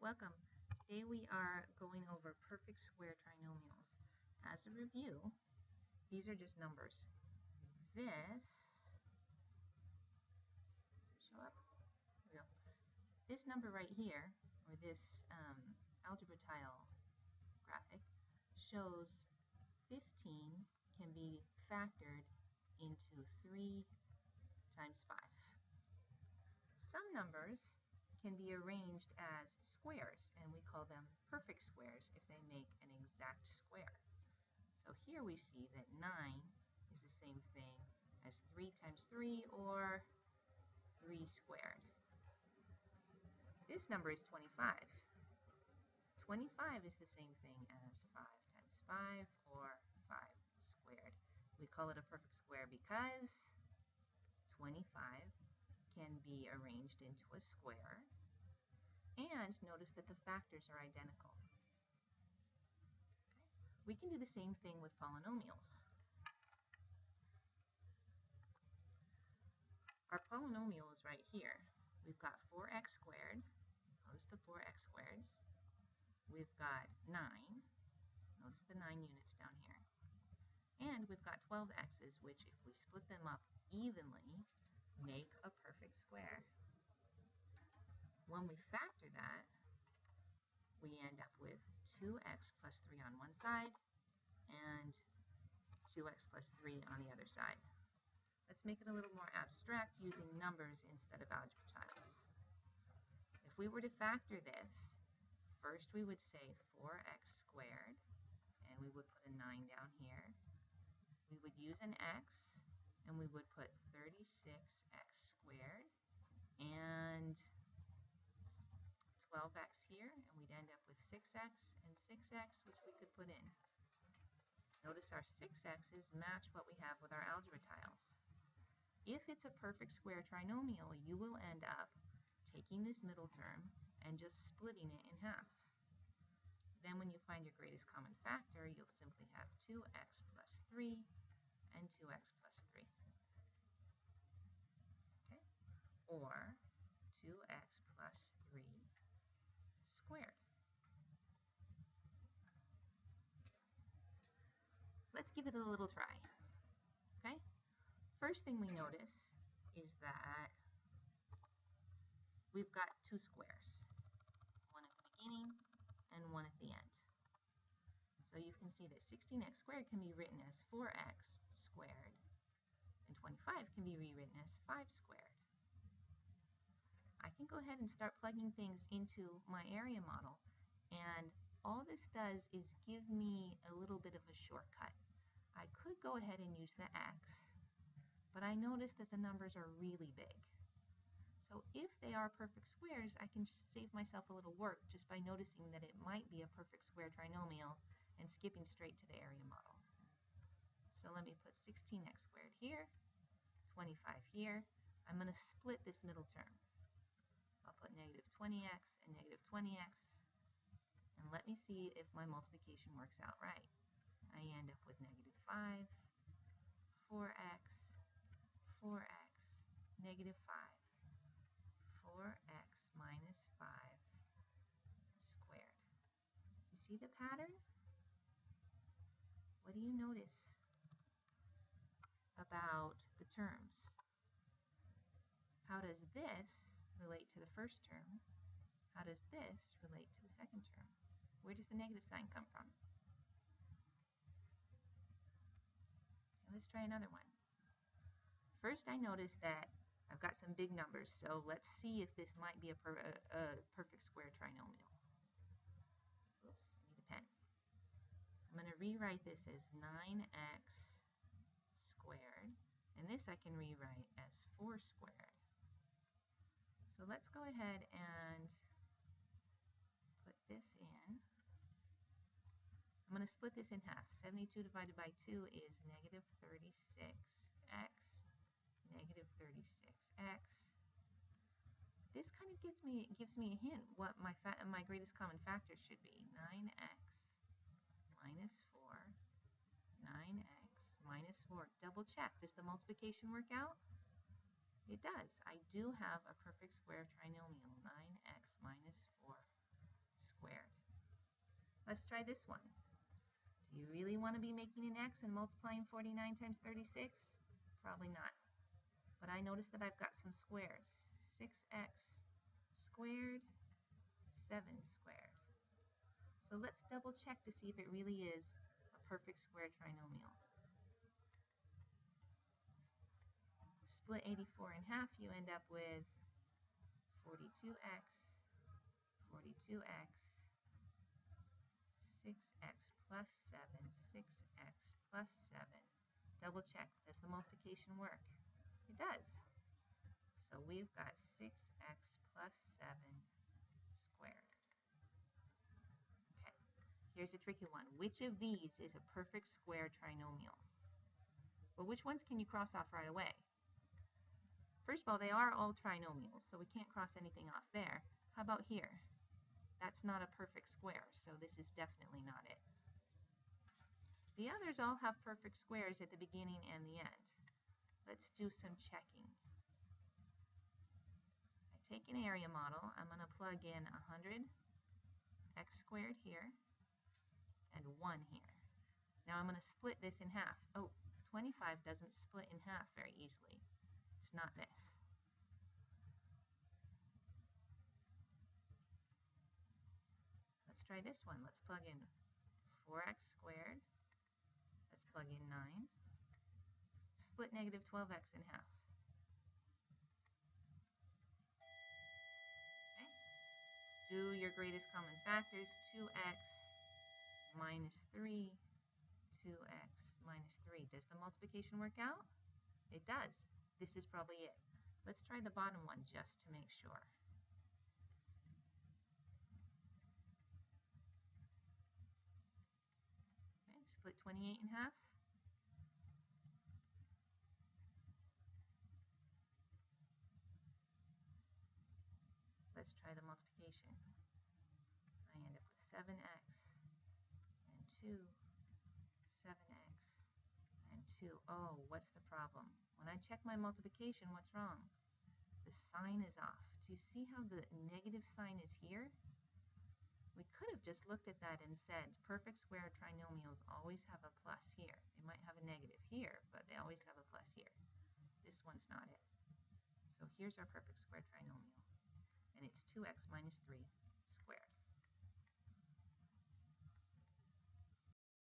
welcome. Today we are going over perfect square trinomials. As a review, these are just numbers. This, does it show up? Here we go. This number right here, or this algebra tile graphic, shows 15 can be factored into 3 times 5. Some numbers can be arranged as squares, and we call them perfect squares if they make an exact square. So here we see that 9 is the same thing as 3 times 3, or 3 squared. This number is 25. 25 is the same thing as 5 times 5, or 5 squared. We call it a perfect square because 25 can be arranged into a square, and notice that the factors are identical. Okay. We can do the same thing with polynomials. Our polynomial is right here. We've got 4x squared. Notice the 4x squareds. We've got 9. Notice the 9 units down here. And we've got 12 x's, which if we split them up evenly, make a perfect square. When we factor that, we end up with 2x plus 3 on one side and 2x plus 3 on the other side. Let's make it a little more abstract using numbers instead of algebra tiles. If we were to factor this, first we would say 4x squared, and we would put a 9 down here. We would use an x, and we would put 36x squared, and 12x here, and we'd end up with 6x and 6x, which we could put in. Notice our 6x's match what we have with our algebra tiles. If it's a perfect square trinomial, you will end up taking this middle term and just splitting it in half. Then when you find your greatest common factor, you'll simply have 2x plus 3 and 2x plus 3. Okay? Or 2x plus 3 squared. Let's give it a little try. Okay? First thing we notice is that we've got 2 squares, one at the beginning and one at the end. So you can see that 16x squared can be written as 4x squared, and 25 can be rewritten as 5 squared. I can go ahead and start plugging things into my area model, and all this does is give me a little bit of a shortcut. I could go ahead and use the x, but I notice that the numbers are really big. So if they are perfect squares, I can save myself a little work just by noticing that it might be a perfect square trinomial and skipping straight to the area model. So let me put 16x squared here, 25 here. I'm going to split this middle term. I'll put negative 20x and negative 20x, and let me see if my multiplication works out right. I end up with negative 5, 4x, 4x, negative 5, 4x minus 5 squared. You see the pattern? What do you notice about the terms? How does this relate to the first term? How does this relate to the second term? Where does the negative sign come from? Okay, let's try another one. First, I notice that I've got some big numbers, so let's see if this might be a perfect square trinomial. Oops, I need a pen. I'm going to rewrite this as 9x squared, and this I can rewrite as 4 squared. So let's go ahead and put this in. I'm going to split this in half. 72 divided by 2 is negative 36x, negative 36x. This kind of gives me a hint what my greatest common factor should be. 9x minus 4, 9x minus 4. Double check. Does the multiplication work out? It does. I do have a perfect square trinomial, 9x minus 4. Let's try this one. Do you really want to be making an x and multiplying 49 times 36? Probably not. But I notice that I've got some squares. 6x squared, 7 squared. So let's double check to see if it really is a perfect square trinomial. Split 84 in half, you end up with 42x, 42x, 6x plus 7, 6x plus 7. Double check, does the multiplication work? It does. So we've got 6x plus 7 squared. Okay, here's a tricky one. Which of these is a perfect square trinomial? Well, which ones can you cross off right away? First of all, they are all trinomials, so we can't cross anything off there. How about here? That's not a perfect square, so this is definitely not it. The others all have perfect squares at the beginning and the end. Let's do some checking. I take an area model. I'm going to plug in 100 x squared here and 1 here. Now I'm going to split this in half. Oh, 25 doesn't split in half very easily. It's not this. Let's try this one. Let's plug in 4x squared. Let's plug in 9. Split negative 12x in half. Okay. Do your greatest common factors. 2x minus 3, 2x minus 3. Does the multiplication work out? It does. This is probably it. Let's try the bottom one just to make sure. Okay, split 28 in half. Let's try the multiplication. I end up with 7x and 2, 7x and 2. Oh, what's the problem? When I check my multiplication, what's wrong? The sign is off. Do you see how the negative sign is here? We could have just looked at that and said perfect square trinomials always have a plus here. They might have a negative here, but they always have a plus here. This one's not it. So here's our perfect square trinomial, and it's 2x minus 3.